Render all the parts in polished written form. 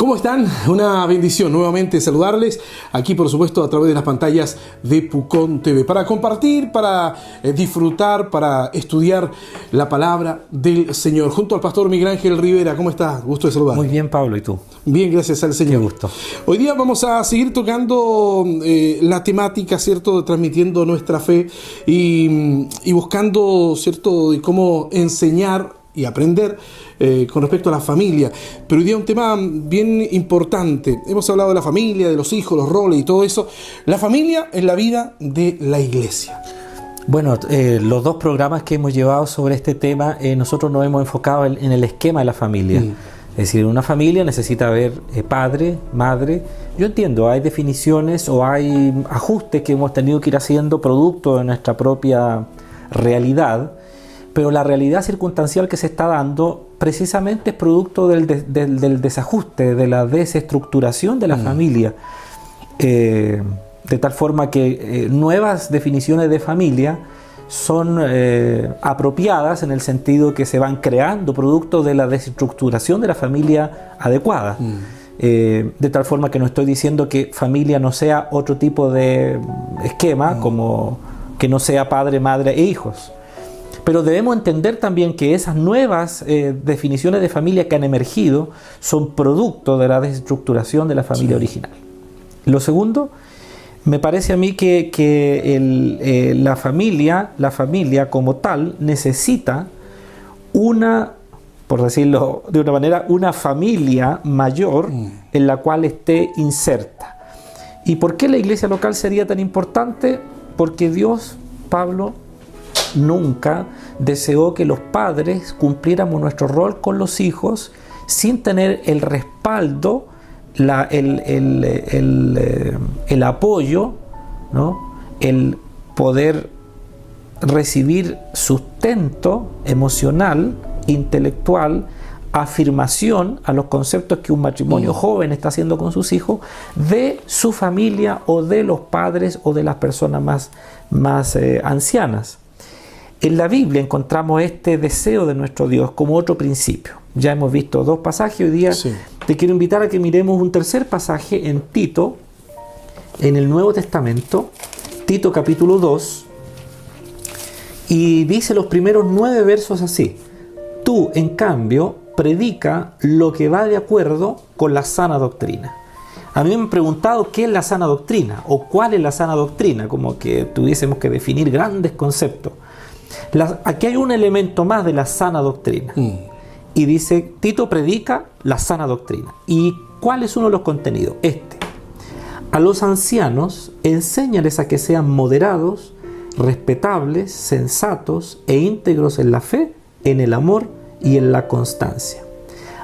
¿Cómo están? Una bendición nuevamente saludarles aquí, por supuesto, a través de las pantallas de Pucón TV, para compartir, para disfrutar, para estudiar la palabra del Señor, junto al pastor Miguel Ángel Rivera. ¿Cómo estás? Gusto de saludar. Muy bien, Pablo, ¿y tú? Bien, gracias al Señor. Qué gusto. Hoy día vamos a seguir tocando la temática, ¿cierto?, transmitiendo nuestra fe y buscando, ¿cierto?, de cómo enseñar y aprender con respecto a la familia. Pero hoy día un tema bien importante. Hemos hablado de la familia, de los hijos, los roles y todo eso. La familia en la vida de la iglesia. Bueno, los dos programas que hemos llevado sobre este tema, nosotros nos hemos enfocado en el esquema de la familia. Es decir, una familia necesita haber padre, madre. Yo entiendo, hay definiciones o hay ajustes que hemos tenido que ir haciendo producto de nuestra propia realidad, pero la realidad circunstancial que se está dando precisamente es producto del desajuste, de la desestructuración de la familia, de tal forma que nuevas definiciones de familia son apropiadas en el sentido que se van creando producto de la desestructuración de la familia adecuada. De tal forma que no estoy diciendo que familia no sea otro tipo de esquema, como que no sea padre, madre e hijos. Pero debemos entender también que esas nuevas definiciones de familia que han emergido son producto de la desestructuración de la familia original. Lo segundo, me parece a mí que la familia como tal necesita una, por decirlo de una manera, una familia mayor en la cual esté inserta. ¿Y por qué la iglesia local sería tan importante? Porque Dios, Pablo, nunca deseó que los padres cumpliéramos nuestro rol con los hijos sin tener el respaldo, el apoyo, ¿no?, el poder recibir sustento emocional, intelectual, afirmación a los conceptos que un matrimonio joven está haciendo con sus hijos, de su familia o de los padres o de las personas más ancianas. En la Biblia encontramos este deseo de nuestro Dios como otro principio. Ya hemos visto dos pasajes, hoy día te quiero invitar a que miremos un tercer pasaje en Tito, en el Nuevo Testamento, Tito capítulo 2, y dice los primeros 9 versos así: tú, en cambio, predica lo que va de acuerdo con la sana doctrina. A mí me han preguntado qué es la sana doctrina o cuál es la sana doctrina, como que tuviésemos que definir grandes conceptos. Aquí hay un elemento más de la sana doctrina. Y dice, Tito predica la sana doctrina. ¿Y cuál es uno de los contenidos? A los ancianos, enséñales a que sean moderados, respetables, sensatos e íntegros en la fe, en el amor y en la constancia.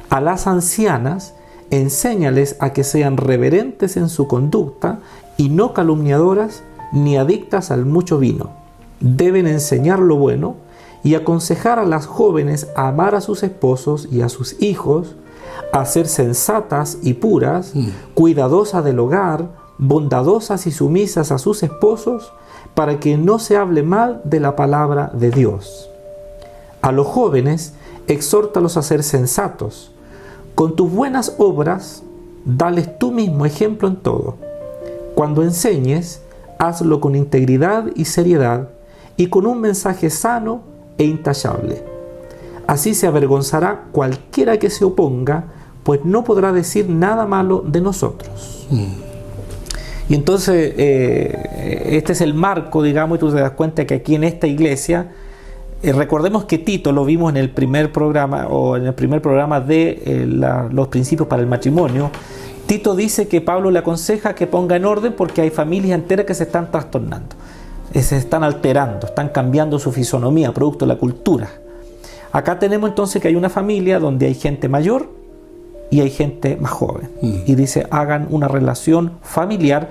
A las ancianas, enséñales a que sean reverentes en su conducta y no calumniadoras ni adictas al mucho vino. Deben enseñar lo bueno y aconsejar a las jóvenes a amar a sus esposos y a sus hijos, a ser sensatas y puras, cuidadosas del hogar, bondadosas y sumisas a sus esposos, para que no se hable mal de la palabra de Dios. A los jóvenes, exhórtalos a ser sensatos. Con tus buenas obras, dales tú mismo ejemplo en todo. Cuando enseñes, hazlo con integridad y seriedad, y con un mensaje sano e intachable. Así se avergonzará cualquiera que se oponga, pues no podrá decir nada malo de nosotros. Y entonces, este es el marco, digamos, y tú te das cuenta que aquí en esta iglesia, recordemos que Tito lo vimos en el primer programa, de los principios para el matrimonio. Tito dice que Pablo le aconseja que ponga en orden porque hay familias enteras que se están trastornando. Se están alterando, están cambiando su fisonomía, producto de la cultura. Acá tenemos entonces que hay una familia donde hay gente mayor y hay gente más joven. Y dice, hagan una relación familiar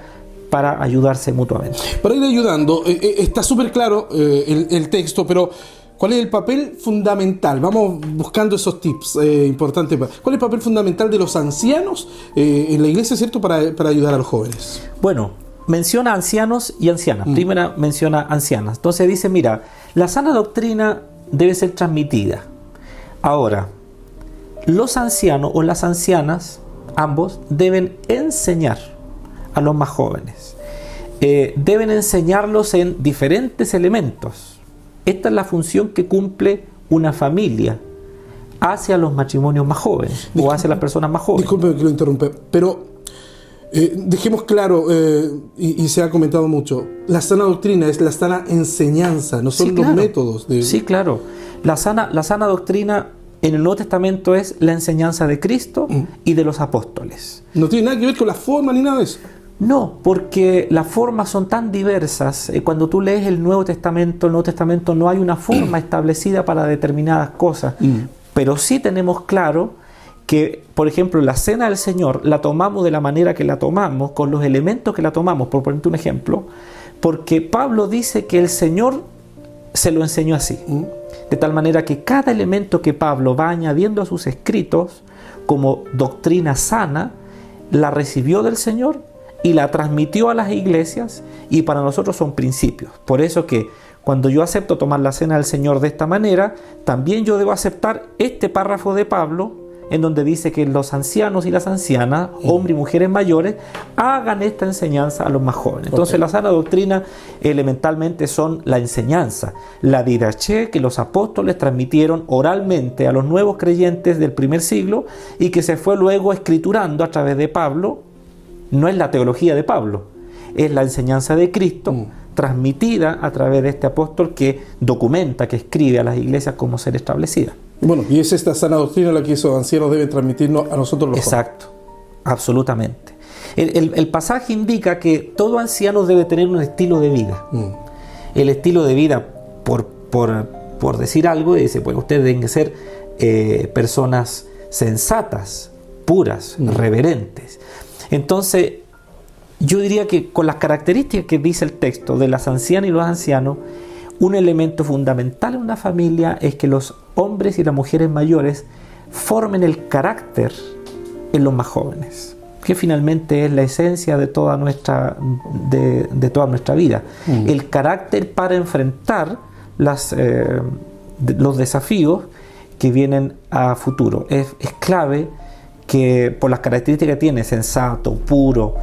para ayudarse mutuamente. Para ir ayudando, está súper claro el texto, pero ¿cuál es el papel fundamental? Vamos buscando esos tips importantes. ¿Cuál es el papel fundamental de los ancianos en la iglesia, cierto, para ayudar a los jóvenes? Bueno, menciona ancianos y ancianas. Primera menciona ancianas. Entonces dice, mira, la sana doctrina debe ser transmitida. Ahora, los ancianos o las ancianas ambos deben enseñar a los más jóvenes. Deben enseñarlos en diferentes elementos. Esta es la función que cumple una familia hacia los matrimonios más jóvenes o hacia las personas más jóvenes. Disculpe que lo interrumpa, pero dejemos claro, y se ha comentado mucho, la sana doctrina es la sana enseñanza, no son los métodos. Sí, claro. La sana doctrina en el Nuevo Testamento es la enseñanza de Cristo y de los apóstoles. No tiene nada que ver con la forma ni nada de eso. No, porque las formas son tan diversas. Cuando tú lees el Nuevo Testamento no hay una forma establecida para determinadas cosas. Pero sí tenemos claro que, por ejemplo, la cena del Señor la tomamos de la manera que la tomamos, con los elementos que la tomamos, por ponerte un ejemplo, porque Pablo dice que el Señor se lo enseñó así. De tal manera que cada elemento que Pablo va añadiendo a sus escritos como doctrina sana, la recibió del Señor y la transmitió a las iglesias, y para nosotros son principios. Por eso que cuando yo acepto tomar la cena del Señor de esta manera, también yo debo aceptar este párrafo de Pablo, en donde dice que los ancianos y las ancianas, hombres y mujeres mayores, hagan esta enseñanza a los más jóvenes. Entonces la sana doctrina elementalmente son la enseñanza, la didaché que los apóstoles transmitieron oralmente a los nuevos creyentes del primer siglo y que se fue luego escriturando a través de Pablo. No es la teología de Pablo, es la enseñanza de Cristo transmitida a través de este apóstol que documenta, que escribe a las iglesias cómo ser establecida. Bueno, y es esta sana doctrina la que esos ancianos deben transmitirnos a nosotros los jóvenes. Exacto, absolutamente. El pasaje indica que todo anciano debe tener un estilo de vida. El estilo de vida, por decir algo, dice, pues ustedes deben que ser personas sensatas, puras, reverentes. Entonces, yo diría que con las características que dice el texto de las ancianas y los ancianos, un elemento fundamental en una familia es que los hombres y las mujeres mayores formen el carácter en los más jóvenes, que finalmente es la esencia de toda nuestra vida. El carácter para enfrentar los desafíos que vienen a futuro. Es clave que por las características que tiene, sensato, puro,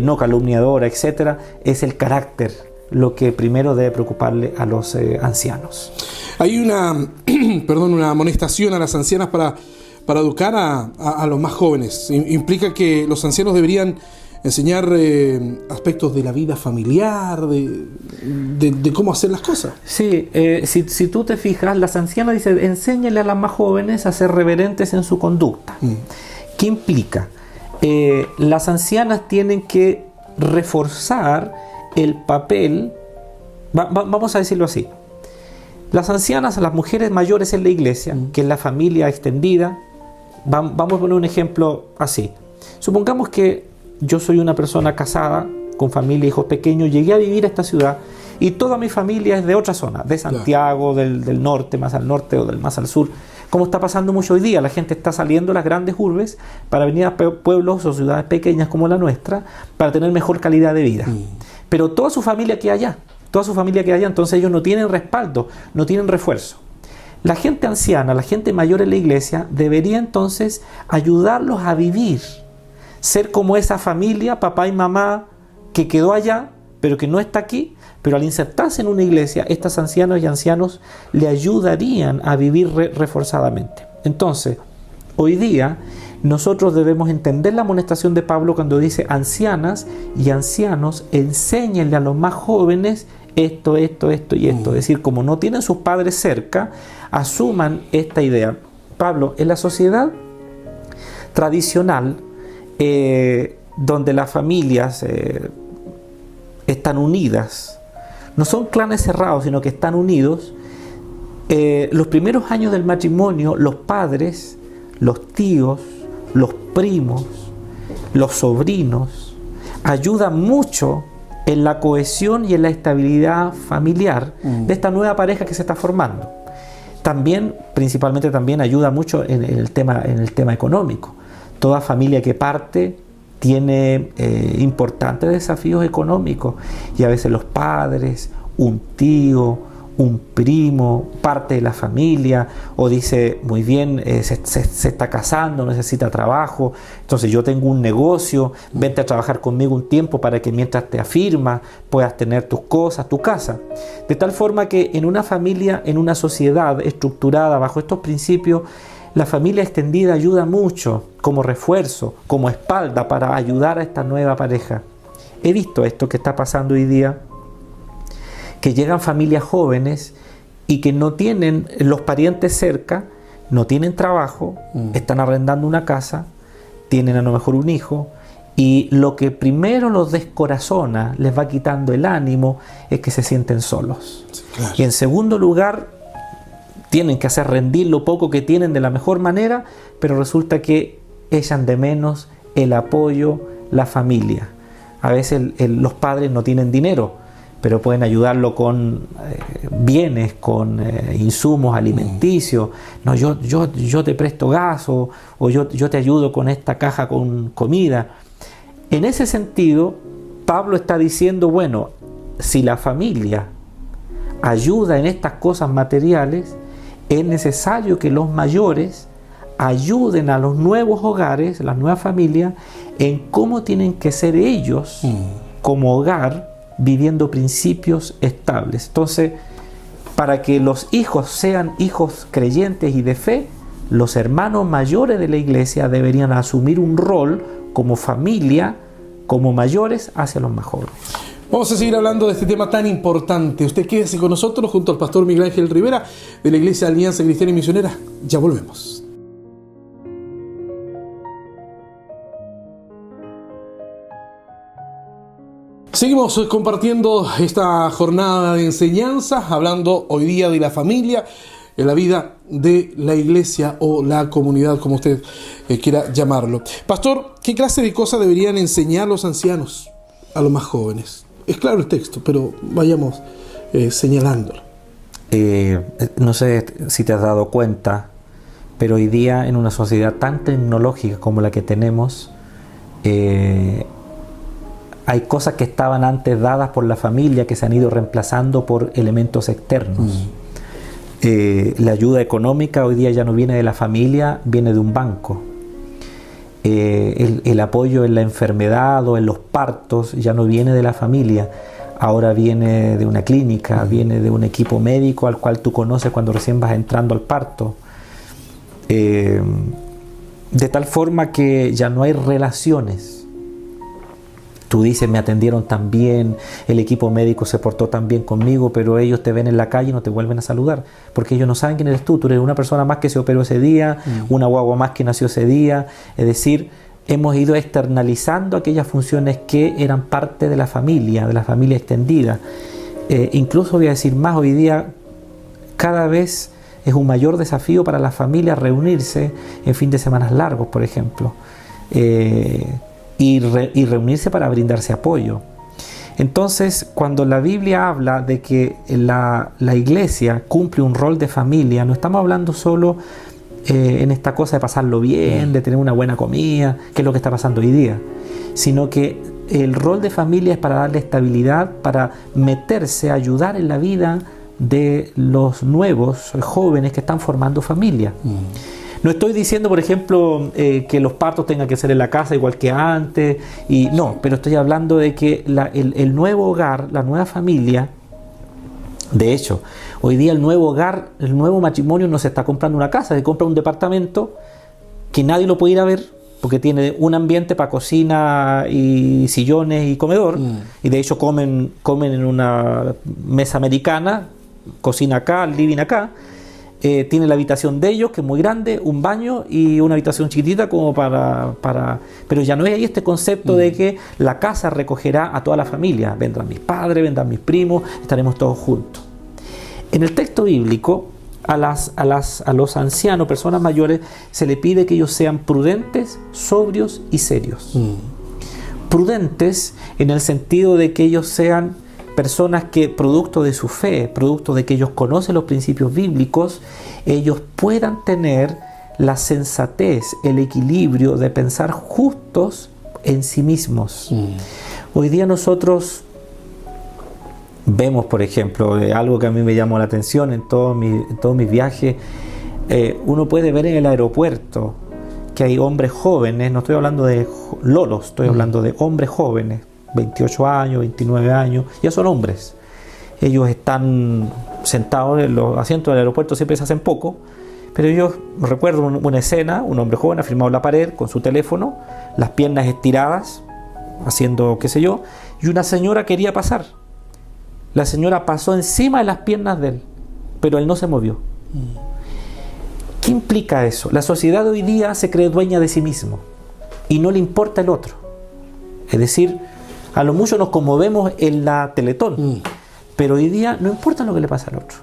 no calumniador, etc., es el carácter lo que primero debe preocuparle a los ancianos. Hay una amonestación a las ancianas para educar a los más jóvenes. Implica que los ancianos deberían enseñar aspectos de la vida familiar, de cómo hacer las cosas. Sí, si tú te fijas, las ancianas dicen, enséñale a las más jóvenes a ser reverentes en su conducta. ¿Qué implica? Las ancianas tienen que reforzar el papel, vamos a decirlo así. Las ancianas, las mujeres mayores en la iglesia, que es la familia extendida, vamos a poner un ejemplo así. Supongamos que yo soy una persona casada, con familia, hijos pequeños, llegué a vivir a esta ciudad y toda mi familia es de otra zona, de Santiago, del norte, más al norte o del más al sur. Como está pasando mucho hoy día, la gente está saliendo a las grandes urbes para venir a pueblos o ciudades pequeñas como la nuestra para tener mejor calidad de vida. Pero toda su familia queda allá, entonces ellos no tienen respaldo, no tienen refuerzo. La gente anciana, la gente mayor en la iglesia debería entonces ayudarlos a vivir, ser como esa familia, papá y mamá, que quedó allá, pero que no está aquí, pero al insertarse en una iglesia, estas ancianas y ancianos le ayudarían a vivir reforzadamente. Entonces, hoy día, nosotros debemos entender la amonestación de Pablo cuando dice, ancianas y ancianos, enséñenle a los más jóvenes esto y esto. Es decir, como no tienen sus padres cerca, asuman esta idea. Pablo, en la sociedad tradicional, donde las familias están unidas, no son clanes cerrados, sino que están unidos, los primeros años del matrimonio, los padres, los tíos, los primos, los sobrinos, ayudan mucho en la cohesión y en la estabilidad familiar de esta nueva pareja que se está formando. También, principalmente también ayuda mucho en el tema económico. Toda familia que parte tiene importantes desafíos económicos y a veces los padres, un tío, un primo, parte de la familia, o dice, muy bien, se está casando, necesita trabajo, entonces yo tengo un negocio, vente a trabajar conmigo un tiempo para que mientras te afirmas puedas tener tus cosas, tu casa. De tal forma que en una familia, en una sociedad estructurada bajo estos principios, la familia extendida ayuda mucho como refuerzo, como espalda para ayudar a esta nueva pareja. He visto esto que está pasando hoy día, que llegan familias jóvenes y que no tienen los parientes cerca, no tienen trabajo, están arrendando una casa, tienen a lo mejor un hijo, y lo que primero los descorazona, les va quitando el ánimo, es que se sienten solos. Sí, claro. Y en segundo lugar, tienen que hacer rendir lo poco que tienen de la mejor manera, pero resulta que echan de menos el apoyo, la familia. A veces los padres no tienen dinero, pero pueden ayudarlo con bienes, con insumos alimenticios. No, yo te presto gas o yo te ayudo con esta caja con comida. En ese sentido, Pablo está diciendo, bueno, si la familia ayuda en estas cosas materiales, es necesario que los mayores ayuden a los nuevos hogares, las nuevas familias, en cómo tienen que ser ellos como hogar, viviendo principios estables. Entonces, para que los hijos sean hijos creyentes y de fe, los hermanos mayores de la iglesia deberían asumir un rol como familia, como mayores hacia los más jóvenes. Vamos a seguir hablando de este tema tan importante. Usted quédese con nosotros junto al pastor Miguel Ángel Rivera de la Iglesia Alianza Cristiana y Misionera. Ya volvemos. Seguimos compartiendo esta jornada de enseñanza, hablando hoy día de la familia, en la vida de la iglesia o la comunidad, como usted quiera llamarlo. Pastor, ¿qué clase de cosas deberían enseñar los ancianos a los más jóvenes? Es claro el texto, pero vayamos señalándolo. No sé si te has dado cuenta, pero hoy día en una sociedad tan tecnológica como la que tenemos, hay cosas que estaban antes dadas por la familia que se han ido reemplazando por elementos externos. La ayuda económica hoy día ya no viene de la familia, viene de un banco. El apoyo en la enfermedad o en los partos ya no viene de la familia, ahora viene de una clínica, viene de un equipo médico al cual tú conoces cuando recién vas entrando al parto. De tal forma que ya no hay relaciones. Tú dices, me atendieron tan bien, el equipo médico se portó tan bien conmigo, pero ellos te ven en la calle y no te vuelven a saludar, porque ellos no saben quién eres tú. Tú eres una persona más que se operó ese día, una guagua más que nació ese día. Es decir, hemos ido externalizando aquellas funciones que eran parte de la familia extendida. Incluso voy a decir más, hoy día cada vez es un mayor desafío para las familias reunirse en fin de semanas largos, por ejemplo. Y reunirse para brindarse apoyo. Entonces, cuando la Biblia habla de que la iglesia cumple un rol de familia, no estamos hablando solo en esta cosa de pasarlo bien, de tener una buena comida, que es lo que está pasando hoy día, sino que el rol de familia es para darle estabilidad, para meterse, ayudar en la vida de los nuevos jóvenes que están formando familia. No estoy diciendo, por ejemplo, que los partos tengan que ser en la casa igual que antes, y no, pero estoy hablando de que el nuevo hogar, la nueva familia, de hecho, hoy día el nuevo hogar, el nuevo matrimonio no se está comprando una casa, se compra un departamento que nadie lo puede ir a ver, porque tiene un ambiente para cocina y sillones y comedor, y de hecho comen en una mesa americana, cocina acá, living acá. Tiene la habitación de ellos, que es muy grande, un baño y una habitación chiquitita como para... Pero ya no hay ahí este concepto de que la casa recogerá a toda la familia. Vendrán mis padres, vendrán mis primos, estaremos todos juntos. En el texto bíblico, a los ancianos, personas mayores, se le pide que ellos sean prudentes, sobrios y serios. Prudentes en el sentido de que ellos sean personas que, producto de su fe, producto de que ellos conocen los principios bíblicos, ellos puedan tener la sensatez, el equilibrio de pensar justos en sí mismos. Hoy día nosotros Vemos, por ejemplo, algo que a mí me llamó la atención en todos mis viajes, uno puede ver en el aeropuerto que hay hombres jóvenes, no estoy hablando de lolos, estoy hablando de hombres jóvenes, 28 años, 29 años, ya son hombres. Ellos están sentados en los asientos del aeropuerto, siempre se hacen poco, pero yo recuerdo una escena, un hombre joven afirmado en la pared con su teléfono, las piernas estiradas, haciendo qué sé yo, y una señora quería pasar. La señora pasó encima de las piernas de él, pero él no se movió. ¿Qué implica eso? La sociedad de hoy día se cree dueña de sí mismo y no le importa el otro. Es decir, a lo mucho nos conmovemos en la Teletón, pero hoy día no importa lo que le pasa al otro.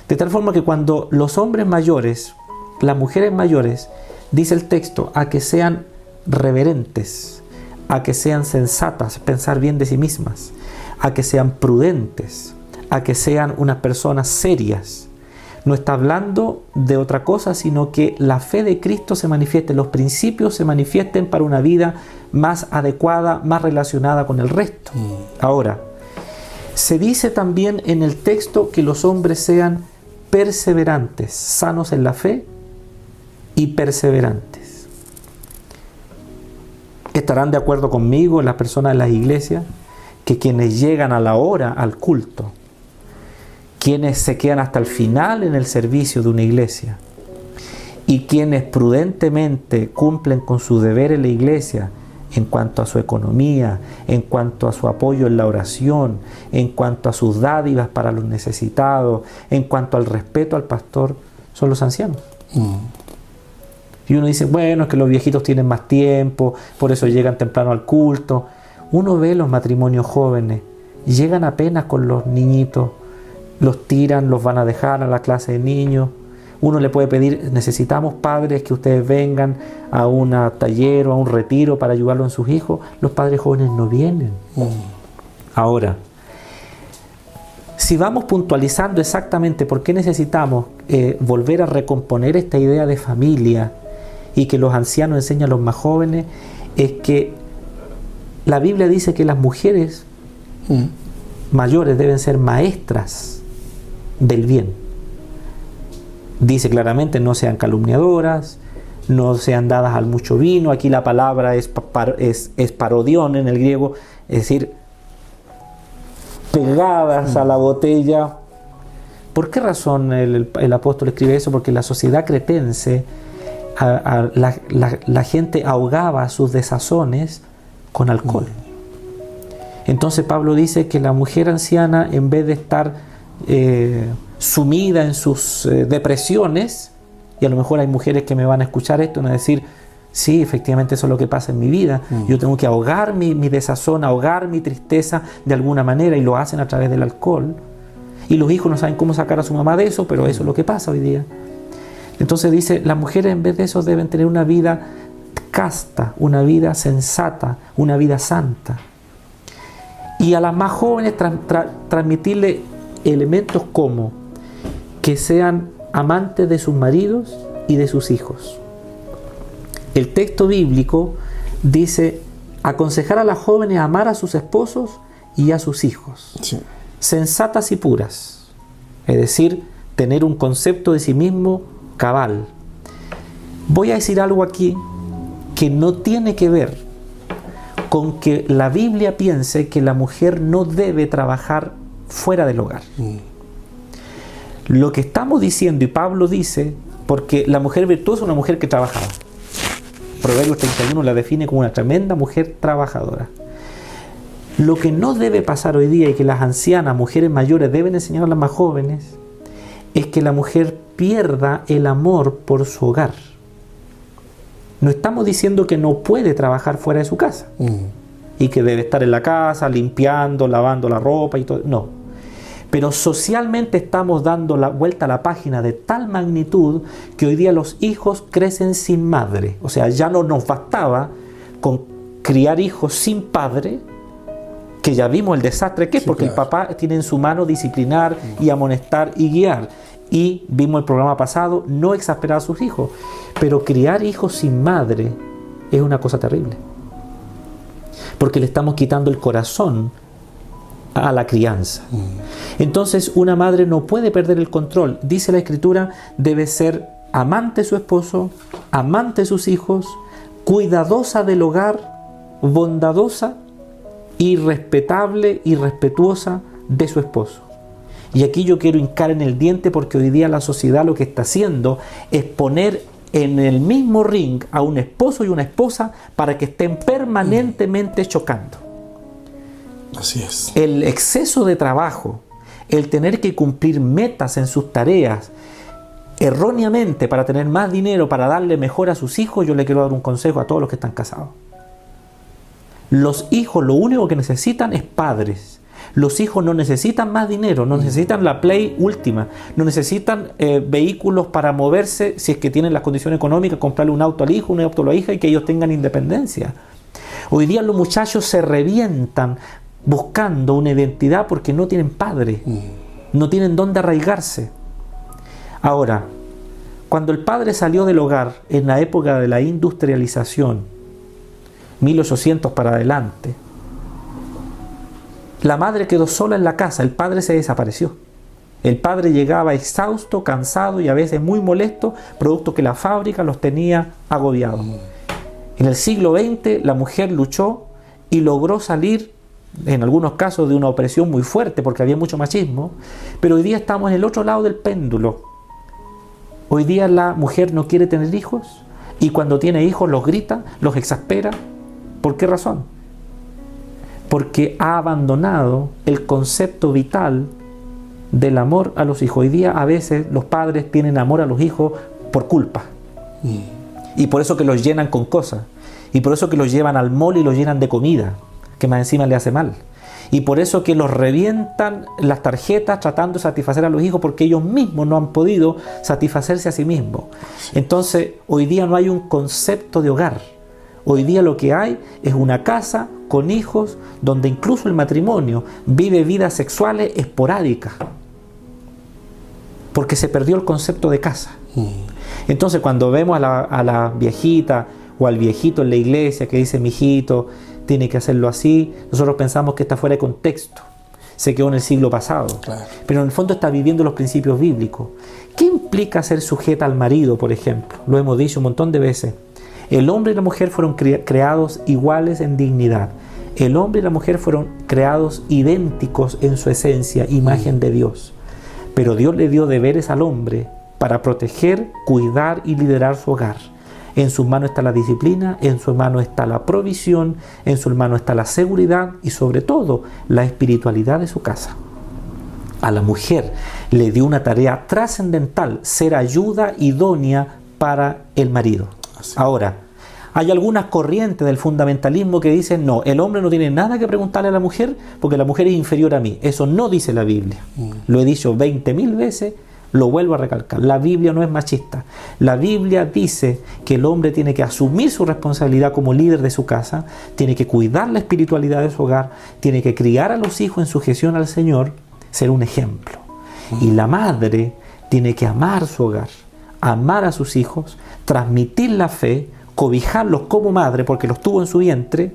De tal forma que cuando los hombres mayores, las mujeres mayores, dice el texto, a que sean reverentes, a que sean sensatas, pensar bien de sí mismas, a que sean prudentes, a que sean unas personas serias. No está hablando de otra cosa, sino que la fe de Cristo se manifieste, los principios se manifiesten para una vida más adecuada, más relacionada con el resto. Ahora, se dice también en el texto que los hombres sean perseverantes, sanos en la fe y perseverantes. ¿Estarán de acuerdo conmigo las personas de las iglesias que quienes llegan a la hora al culto, quienes se quedan hasta el final en el servicio de una iglesia y quienes prudentemente cumplen con su deber en la iglesia en cuanto a su economía, en cuanto a su apoyo en la oración, en cuanto a sus dádivas para los necesitados, en cuanto al respeto al pastor, son los ancianos? Y uno dice, bueno, es que los viejitos tienen más tiempo, por eso llegan temprano al culto. Uno ve los matrimonios jóvenes, llegan apenas con los niñitos, los tiran, los van a dejar a la clase de niños. Uno le puede pedir, necesitamos padres que ustedes vengan a un taller o a un retiro para ayudarlo en sus hijos. Los padres jóvenes no vienen. Ahora, si vamos puntualizando exactamente por qué necesitamos volver a recomponer esta idea de familia y que los ancianos enseñan a los más jóvenes, es que la Biblia dice que las mujeres mayores deben ser maestras del bien. Dice claramente, no sean calumniadoras, no sean dadas al mucho vino. Aquí la palabra es parodión en el griego, es decir, pegadas a la botella. ¿Por qué razón el apóstol escribe eso? Porque en la sociedad cretense la gente ahogaba sus desazones con alcohol. Entonces Pablo dice que la mujer anciana, en vez de estar sumida en sus depresiones, y a lo mejor hay mujeres que me van a escuchar esto y van a decir, sí, efectivamente eso es lo que pasa en mi vida, yo tengo que ahogar mi desazón, ahogar mi tristeza de alguna manera, y lo hacen a través del alcohol, y los hijos no saben cómo sacar a su mamá de eso, pero eso es lo que pasa hoy día. Entonces dice, las mujeres en vez de eso deben tener una vida casta, una vida sensata, una vida santa, y a las más jóvenes transmitirle elementos como que sean amantes de sus maridos y de sus hijos. El texto bíblico dice aconsejar a las jóvenes a amar a sus esposos y a sus hijos, sensatas y puras, es decir, tener un concepto de sí mismo cabal. Voy a decir algo aquí que no tiene que ver con que la Biblia piense que la mujer no debe trabajar fuera del hogar. Lo que estamos diciendo, y Pablo dice, porque la mujer virtuosa es una mujer que trabajaba. Proverbios 31 la define como una tremenda mujer trabajadora. Lo que no debe pasar hoy día, y que las ancianas, mujeres mayores, deben enseñar a las más jóvenes, es que la mujer pierda el amor por su hogar. No estamos diciendo que no puede trabajar fuera de su casa y que debe estar en la casa limpiando, lavando la ropa y todo. No. Pero socialmente estamos dando la vuelta a la página de tal magnitud que hoy día los hijos crecen sin madre. O sea, ya no nos bastaba con criar hijos sin padre, que ya vimos el desastre que es, porque claro, el papá tiene en su mano disciplinar y amonestar y guiar. Y vimos el programa pasado, no exasperar a sus hijos. Pero criar hijos sin madre es una cosa terrible, porque le estamos quitando el corazón a la crianza. Entonces una madre no puede perder el control. Dice la Escritura, debe ser amante de su esposo, amante de sus hijos, cuidadosa del hogar, bondadosa y respetable y respetuosa de su esposo. Y aquí yo quiero hincar en el diente, porque hoy día la sociedad lo que está haciendo es poner en el mismo ring a un esposo y una esposa para que estén permanentemente chocando. Así es. El exceso de trabajo, el tener que cumplir metas en sus tareas erróneamente para tener más dinero, para darle mejor a sus hijos, yo le quiero dar un consejo a todos los que están casados. Los hijos lo único que necesitan es padres. Los hijos no necesitan más dinero, no necesitan la Play última, no necesitan vehículos para moverse, si es que tienen las condiciones económicas, comprarle un auto al hijo, un auto a la hija y que ellos tengan independencia. Hoy día los muchachos se revientan buscando una identidad porque no tienen padre, no tienen dónde arraigarse. Ahora, cuando el padre salió del hogar en la época de la industrialización, 1800 para adelante, la madre quedó sola en la casa, el padre se desapareció. El padre llegaba exhausto, cansado y a veces muy molesto, producto que la fábrica los tenía agobiados. En el siglo XX la mujer luchó y logró salir, en algunos casos, de una opresión muy fuerte porque había mucho machismo, pero hoy día estamos en el otro lado del péndulo. Hoy día la mujer no quiere tener hijos y cuando tiene hijos los grita, los exaspera. ¿Por qué razón? Porque ha abandonado el concepto vital del amor a los hijos. Hoy día a veces los padres tienen amor a los hijos por culpa. Y por eso que los llenan con cosas. Y por eso que los llevan al mall y los llenan de comida, que más encima le hace mal. Y por eso que los revientan las tarjetas tratando de satisfacer a los hijos, porque ellos mismos no han podido satisfacerse a sí mismos. Entonces hoy día no hay un concepto de hogar. Hoy día lo que hay es una casa con hijos donde incluso el matrimonio vive vidas sexuales esporádicas porque se perdió el concepto de casa. Entonces cuando vemos a la viejita o al viejito en la iglesia que dice mijito, tiene que hacerlo así, nosotros pensamos que está fuera de contexto, se quedó en el siglo pasado. Claro. Pero en el fondo está viviendo los principios bíblicos. ¿Qué implica ser sujeta al marido, por ejemplo? Lo hemos dicho un montón de veces. El hombre y la mujer fueron creados iguales en dignidad. El hombre y la mujer fueron creados idénticos en su esencia, imagen de Dios. Pero Dios le dio deberes al hombre para proteger, cuidar y liderar su hogar. En sus manos está la disciplina, en sus manos está la provisión, en sus manos está la seguridad y sobre todo la espiritualidad de su casa. A la mujer le dio una tarea trascendental, ser ayuda idónea para el marido. Ahora, hay algunas corrientes del fundamentalismo que dicen no, el hombre no tiene nada que preguntarle a la mujer porque la mujer es inferior a mí. Eso no dice la Biblia. Lo he dicho 20.000 veces, lo vuelvo a recalcar. La Biblia no es machista. La Biblia dice que el hombre tiene que asumir su responsabilidad como líder de su casa, tiene que cuidar la espiritualidad de su hogar, tiene que criar a los hijos en sujeción al Señor, ser un ejemplo. Y la madre tiene que amar su hogar, amar a sus hijos, transmitir la fe, cobijarlos como madre porque los tuvo en su vientre.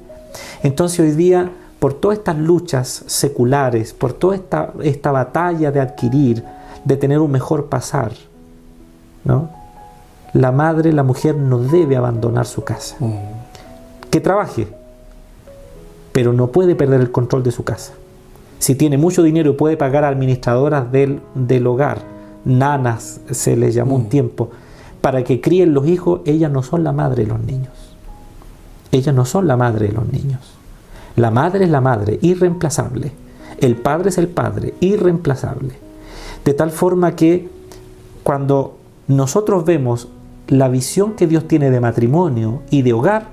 Entonces hoy día, por todas estas luchas seculares, por toda esta batalla de adquirir, de tener un mejor pasar, ¿no? La madre, la mujer no debe abandonar su casa. Que trabaje, pero no puede perder el control de su casa. Si tiene mucho dinero y puede pagar a administradoras del hogar, nanas se les llamó un tiempo, para que críen los hijos, ellas no son la madre de los niños. Ellas no son la madre de los niños. La madre es la madre, irreemplazable. El padre es el padre, irreemplazable. De tal forma que cuando nosotros vemos la visión que Dios tiene de matrimonio y de hogar,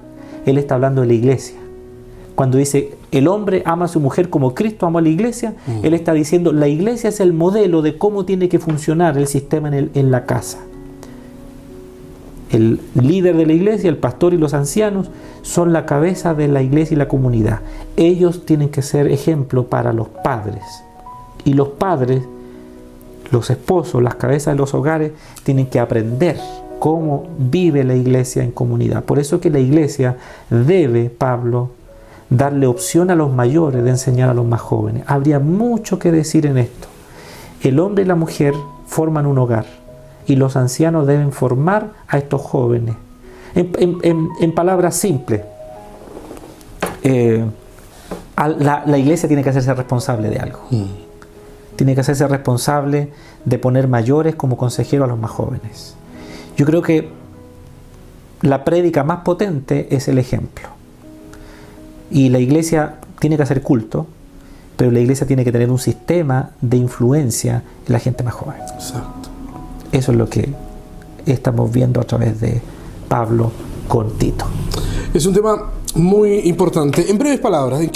Él está hablando de la iglesia. Cuando dice el hombre ama a su mujer como Cristo amó a la iglesia, Él está diciendo la iglesia es el modelo de cómo tiene que funcionar el sistema en la casa. El líder de la iglesia, el pastor y los ancianos son la cabeza de la iglesia y la comunidad. Ellos tienen que ser ejemplo para los padres. Y los padres, los esposos, las cabezas de los hogares, tienen que aprender cómo vive la iglesia en comunidad. Por eso que la iglesia debe, Pablo, darle opción a los mayores de enseñar a los más jóvenes. Habría mucho que decir en esto. El hombre y la mujer forman un hogar y los ancianos deben formar a estos jóvenes. En palabras simples, la iglesia tiene que hacerse responsable de algo. Tiene que hacerse responsable de poner mayores como consejeros a los más jóvenes. Yo creo que la prédica más potente es el ejemplo. Y la iglesia tiene que hacer culto, pero la iglesia tiene que tener un sistema de influencia en la gente más joven. Exacto. Eso es lo que estamos viendo a través de Pablo con Tito. Es un tema muy importante. En breves palabras, en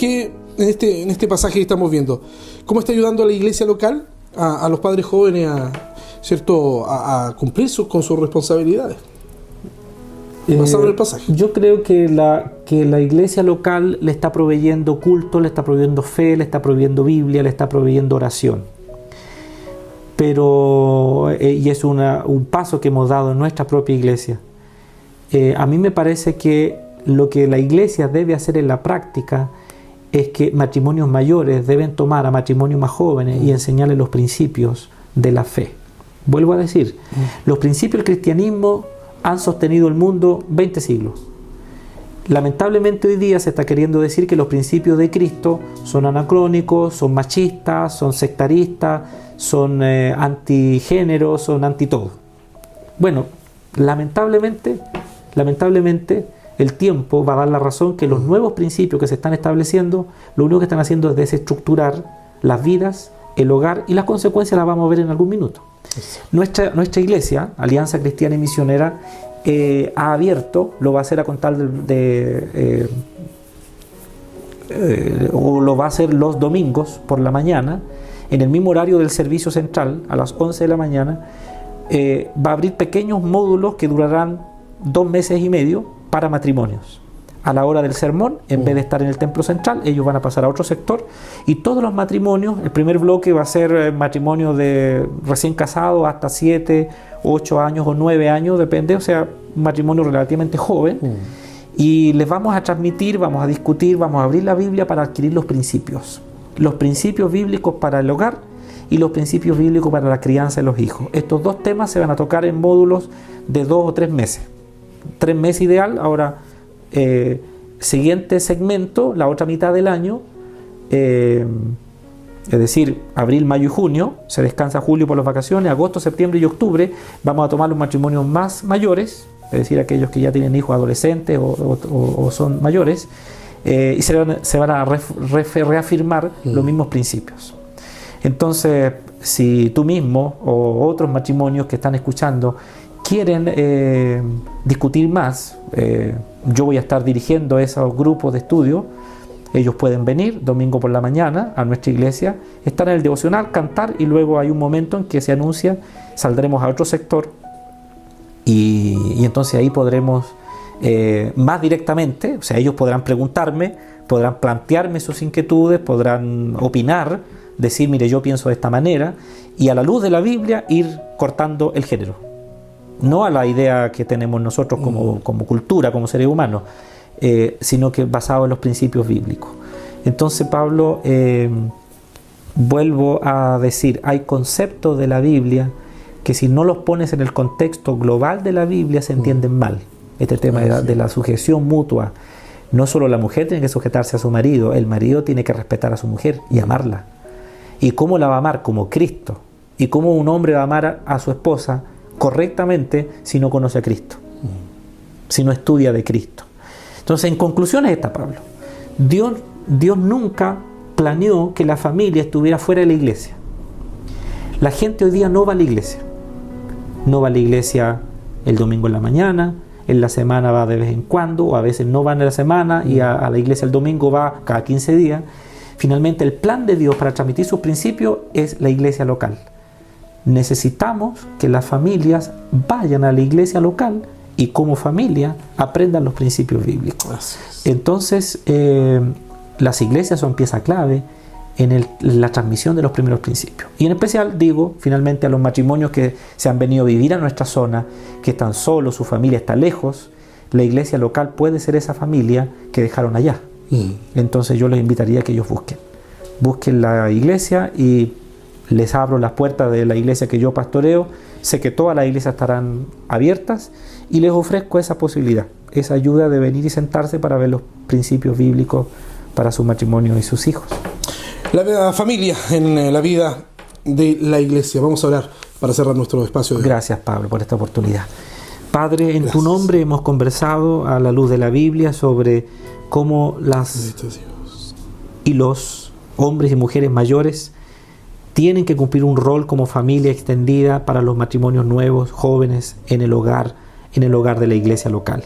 este pasaje que estamos viendo, ¿cómo está ayudando a la iglesia local, a los padres jóvenes a cumplir con sus responsabilidades? Basado en el pasaje. Yo creo que la iglesia local le está proveyendo culto, le está proveyendo fe, le está proveyendo Biblia, le está proveyendo oración. Pero, y es un paso que hemos dado en nuestra propia iglesia. A mí me parece que lo que la iglesia debe hacer en la práctica es que matrimonios mayores deben tomar a matrimonios más jóvenes y enseñarles los principios de la fe. Vuelvo a decir, los principios del cristianismo han sostenido el mundo 20 siglos. Lamentablemente hoy día se está queriendo decir que los principios de Cristo son anacrónicos, son machistas, son sectaristas, son antigénero, son anti todo. Bueno, lamentablemente el tiempo va a dar la razón que los nuevos principios que se están estableciendo, lo único que están haciendo es desestructurar las vidas, el hogar, y las consecuencias las vamos a ver en algún minuto. Nuestra iglesia, Alianza Cristiana y Misionera, ha abierto, lo va a hacer a contar o lo va a hacer los domingos por la mañana, en el mismo horario del servicio central, a las 11 de la mañana, va a abrir pequeños módulos que durarán 2 meses y medio para matrimonios. A la hora del sermón, en vez de estar en el templo central, ellos van a pasar a otro sector, y todos los matrimonios, el primer bloque va a ser matrimonios de recién casados hasta 7, 8 años o 9 años, depende, o sea, un matrimonio relativamente joven, y les vamos a transmitir, vamos a discutir, vamos a abrir la Biblia para adquirir los principios bíblicos para el hogar y los principios bíblicos para la crianza de los hijos. Estos 2 temas se van a tocar en módulos de 2 o 3 meses. 3 meses ideal. Ahora, siguiente segmento, la otra mitad del año, es decir, abril, mayo y junio, se descansa julio por las vacaciones, agosto, septiembre y octubre vamos a tomar los matrimonios más mayores, es decir, aquellos que ya tienen hijos adolescentes o son mayores, y se van a reafirmar los mismos principios. Entonces, si tú mismo o otros matrimonios que están escuchando quieren discutir más, yo voy a estar dirigiendo esos grupos de estudio. Ellos pueden venir domingo por la mañana a nuestra iglesia, estar en el devocional, cantar, y luego hay un momento en que se anuncia, saldremos a otro sector y entonces ahí podremos más directamente, o sea, ellos podrán preguntarme, podrán plantearme sus inquietudes, podrán opinar, decir, mire, yo pienso de esta manera, y a la luz de la Biblia ir cortando el género. No a la idea que tenemos nosotros como cultura, como seres humanos, sino que basado en los principios bíblicos. Entonces, Pablo, vuelvo a decir, hay conceptos de la Biblia que si no los pones en el contexto global de la Biblia se entienden mal. Este tema de la sujeción mutua. No solo la mujer tiene que sujetarse a su marido, el marido tiene que respetar a su mujer y amarla. ¿Y cómo la va a amar? Como Cristo. ¿Y cómo un hombre va a amar a su esposa correctamente si no conoce a Cristo? Si no estudia de Cristo. Entonces, en conclusión está Pablo. Dios nunca planeó que la familia estuviera fuera de la iglesia. La gente hoy día no va a la iglesia. No va a la iglesia el domingo en la mañana, en la semana va de vez en cuando, o a veces no van en la semana y a la iglesia el domingo va cada 15 días. Finalmente, el plan de Dios para transmitir sus principios es la iglesia local. Necesitamos que las familias vayan a la iglesia local y como familia aprendan los principios bíblicos. Entonces, las iglesias son pieza clave en la transmisión de los primeros principios. Y en especial digo, finalmente, a los matrimonios que se han venido a vivir a nuestra zona, que están solos, su familia está lejos, la iglesia local puede ser esa familia que dejaron allá. Entonces yo les invitaría a que ellos busquen la iglesia, y les abro las puertas de la iglesia que yo pastoreo. Sé que todas las iglesias estarán abiertas y les ofrezco esa posibilidad, esa ayuda de venir y sentarse para ver los principios bíblicos para su matrimonio y sus hijos. La familia en la vida de la iglesia. Vamos a orar para cerrar nuestro espacio. Gracias, Pablo, por esta oportunidad. Padre, en tu nombre hemos conversado a la luz de la Biblia sobre cómo los hombres y mujeres mayores tienen que cumplir un rol como familia extendida para los matrimonios nuevos, jóvenes, en el hogar de la iglesia local.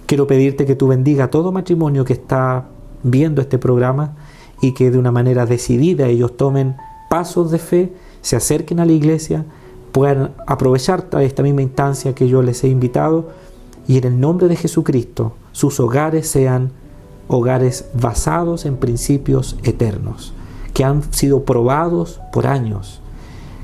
Quiero pedirte que tú bendiga a todo matrimonio que está viendo este programa, y que de una manera decidida ellos tomen pasos de fe, se acerquen a la iglesia, puedan aprovechar esta misma instancia que yo les he invitado, y en el nombre de Jesucristo sus hogares sean hogares basados en principios eternos, que han sido probados por años.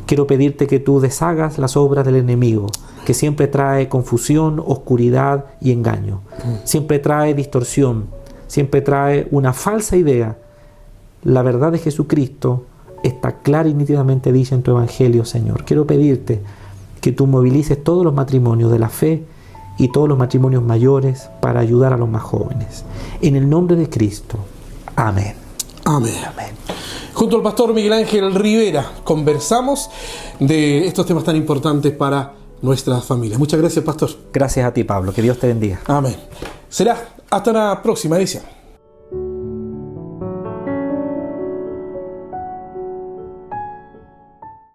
Quiero pedirte que tú deshagas las obras del enemigo, que siempre trae confusión, oscuridad y engaño. Siempre trae distorsión, siempre trae una falsa idea. La verdad de Jesucristo está clara y nítidamente dicha en tu Evangelio, Señor. Quiero pedirte que tú movilices todos los matrimonios de la fe y todos los matrimonios mayores para ayudar a los más jóvenes. En el nombre de Cristo. Amén. Amén. Amén. Junto al pastor Miguel Ángel Rivera conversamos de estos temas tan importantes para nuestras familias. Muchas gracias, pastor. Gracias a ti, Pablo. Que Dios te bendiga. Amén. Será hasta la próxima edición.